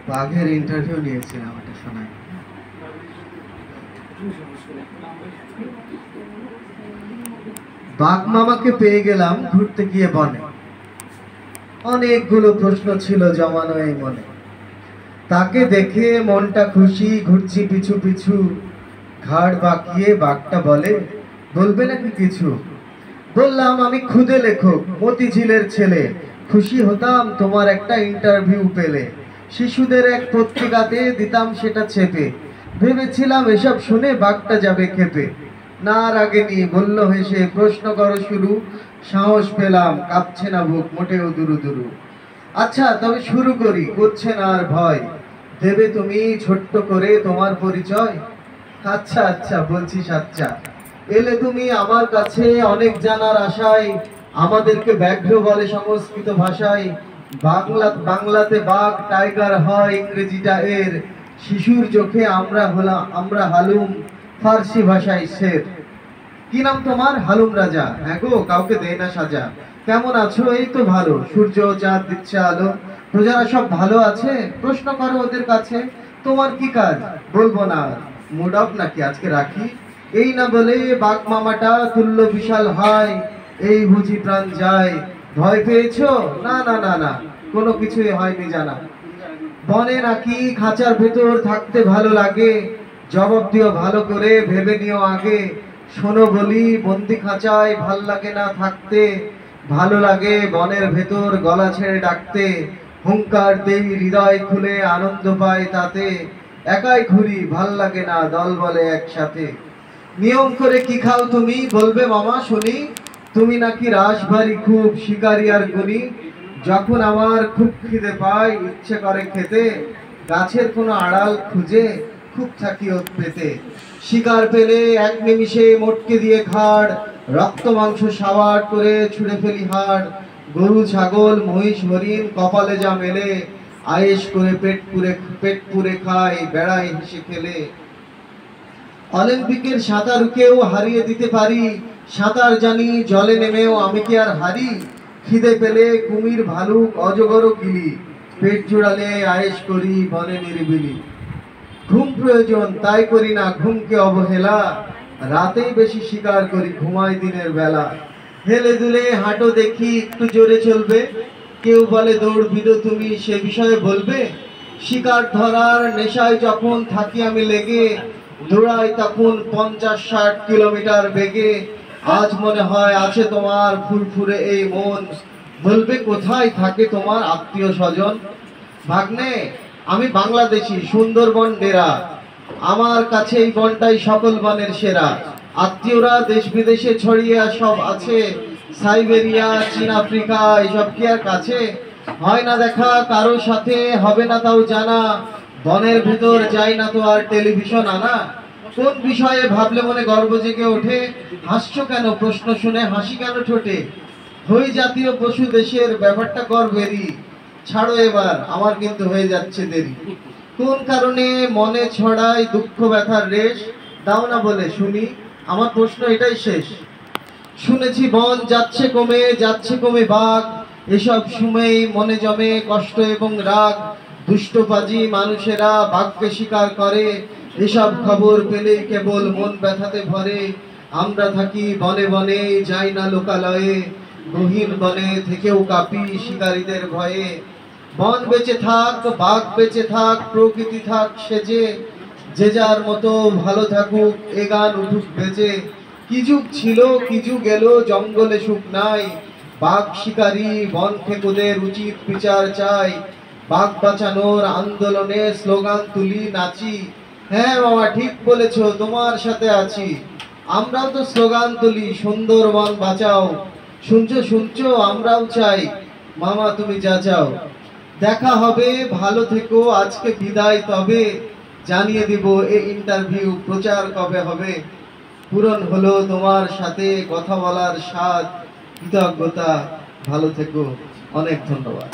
বাঘের ইন্টারভিউ নিয়েছিলাম, এটা শোনাই। বাঘ মামাকে পেয়ে গেলাম ঘুরতে গিয়ে বনে। অনেকগুলো প্রশ্ন ছিল জমানো এই মনে। তাকে দেখে মনটা খুশি, ঘুরছি পিছু পিছু। ঘাড় বাঁকিয়ে বাঘটা বলে, বলবে নাকি কিছু? বললাম, আমি খুদে লেখক, মতিঝিলের ছেলে। খুশি হতাম তোমার একটা ইন্টারভিউ পেলে। শিশুদের এক পত্রিকাতে দিতাম সেটা ছেপে। ভেবেছিলাম এসব শুনে বাঘটা যাবে খেপে। না রাগেনি, বলল হেসে, প্রশ্ন করো শুরু। সাহস পেলাম, কাঁপছে না বুক মোটেও দুরু দুরু। আচ্ছা তবে শুরু করি, করছে না আর ভয়? দেবে তুমি ছোট্ট করে তোমার পরিচয়? আচ্ছা আচ্ছা বলছি সাচ্চা। এলে তুমি আমার কাছে অনেক জানার আশায়। আমাদেরকে ব্যাঘ্র বলে সংস্কৃত ভাষায়। বাংলাতে বাঘ টাইগার হয়, ইংরেজিটা এর। শিশুর চোখে আমরা হালুম, ফার্সি ভাষায় শের। কি নাম তোমার? হালুম রাজা। হ্যাঁ গো, কাউকে দেয় না সাজা। কেমন আছো? এই তো ভালো, সূর্য চাঁদ দিচ্ছে আলো। প্রজারা সব ভালো আছে? প্রশ্ন করো ওদের কাছে। তোমার কি কাজ? বলবো না। মুড অফ নাকি আজকে রাখি? এই না বলে বাঘ মামাটা তুল্য বিশাল হয়। এই বুঝি প্রাণ যায়। ভয় পেয়েছো? না না না না, কোনো কিছুই হয়নি জানা। বনে নাকি খাঁচার ভেতর থাকতে ভালো লাগে? জবাব দিও ভালো করে, ভেবে নিও আগে। শোনো বলি, বন্দি খাঁচায় ভাল লাগে না থাকতে। ভালো লাগে বনের ভেতর গলা ছেড়ে ডাকতে। হুঙ্কার দেই হৃদয় খুলে, আনন্দ পাই তাতে। একাই ঘুরি, ভাল লাগে না দল বলে একসাথে। নিয়ম করে কি খাও তুমি? বলবে মামা শুনি। তুমি নাকি রাশভারী খুব, শিকারি আর গুণী। যখন আমার খুব খিদে পায়, ইচ্ছে করে খেতে। গাছের কোনো আড়াল খুঁজে খুব থাকি ওত পেতে। শিকার পেলে এক নিমিষে মটকে দিয়ে খাড়। রক্ত মাংস সাবাড় করে ছুঁড়ে ফেলি হাড়। গরু ছাগল মহিষ হরিণ কপালে যা মেলে। আয়েশ করে পেট পুরে খায়, বেড়াই হেসে খেলে। অলিম্পিকের সাঁতারুকেও হারিয়ে দিতে পারি। সাঁতার জানি, জলে নেমেও আমি কি আর হারি? খিদে পেলে কুমির ভালুক অজগর গিলি। পেট জোড়ালে আয়েশ করি বনে নিরিবিলি। ঘুম প্রয়োজন তাই করি না ঘুমকে অবহেলা। রাতেই বেশি শিকার করি, ঘুমাই দিনের বেলা। হেলে দুলে হাঁটো দেখি, একটু জোরে চলবে। কেউ বলে দৌড়বিদো তুমি, সে বিষয়ে বলবে? শিকার ধরার নেশায় যখন থাকি আমি লেগে। দৌড়াই তখন 50-60 কিলোমিটার বেগে। আজ মনে হয় আছে তোমার ফুরফুরে এই মন। বলবে কোথায় থাকে তোমার আত্মীয় স্বজন? ভাগ্নে, আমি বাংলাদেশি, সুন্দরবন ডেরা। আমার কাছে এই বনটাই সকল বনের সেরা। আত্মীয়রা দেশ বিদেশে ছড়িয়ে সব আছে। সাইবেরিয়া, চীন, আফ্রিকা, এসব কি আর কাছে? হয় না দেখা কারো সাথে, হবে না তাও জানা। বনের ভেতর যাই না তো আর টেলিভিশন আনা। কোন বিষয়ে ভাবলে মনে গর্ব জেগে ওঠে? হাসছো কেন প্রশ্ন শুনে, হাসি কেন ঠোঁটে? হই জাতীয় পশু দেশের, ব্যাপারটা গর্বেরই। ছাড়ো এবার, আমার কিন্তু হয়ে যাচ্ছে দেরি। কোন কারণে মনে ছড়ায় দুঃখ ব্যথার রেশ? দাও না বলে শুনি, আমার প্রশ্ন এটাই শেষ। শুনেছি বন যাচ্ছে কমে বাঘ। এসব শুনেই মনে জমে কষ্ট এবং রাগ। দুষ্টপাজি মানুষেরা বাঘকে শিকার করে। এসব খবর পেলেই কেবল মন ব্যথাতে ভরে। আমরা থাকি বনে বনে, যাই না লোকালয়ে। গহীন বনে থেকেও কাঁপি শিকারীদের ভয়ে। বন বেঁচে থাক, বাঘ বেঁচে থাক, প্রকৃতি থাক সেজে। যে যার মতো ভালো থাকুক, এ গান উঠুক বেজে। কি যুগ ছিল, কি যুগ এলো, জঙ্গলে সুখ নাই। বাঘ শিকারী বন খেকোদের উচিত বিচার চাই। বাঘ বাঁচানোর আন্দোলনে স্লোগান তুলি, নাচি। হ্যাঁ মামা ঠিক বলেছো, তোমার সাথে আছি। আমরাও তো স্লোগান তুলি, সুন্দরবন বাঁচাও। শুনছো শুনছো, আমরাও চাই, মামা তুমি যা চাও। দেখা হবে, ভালো থেকো, আজকে বিদায় তবে। জানিয়ে দিব এই ইন্টারভিউ প্রচার কবে হবে। পূরণ হলো তোমার সাথে কথা বলার স্বাদ। কৃতজ্ঞতা, ভালো থেকো, অনেক ধন্যবাদ।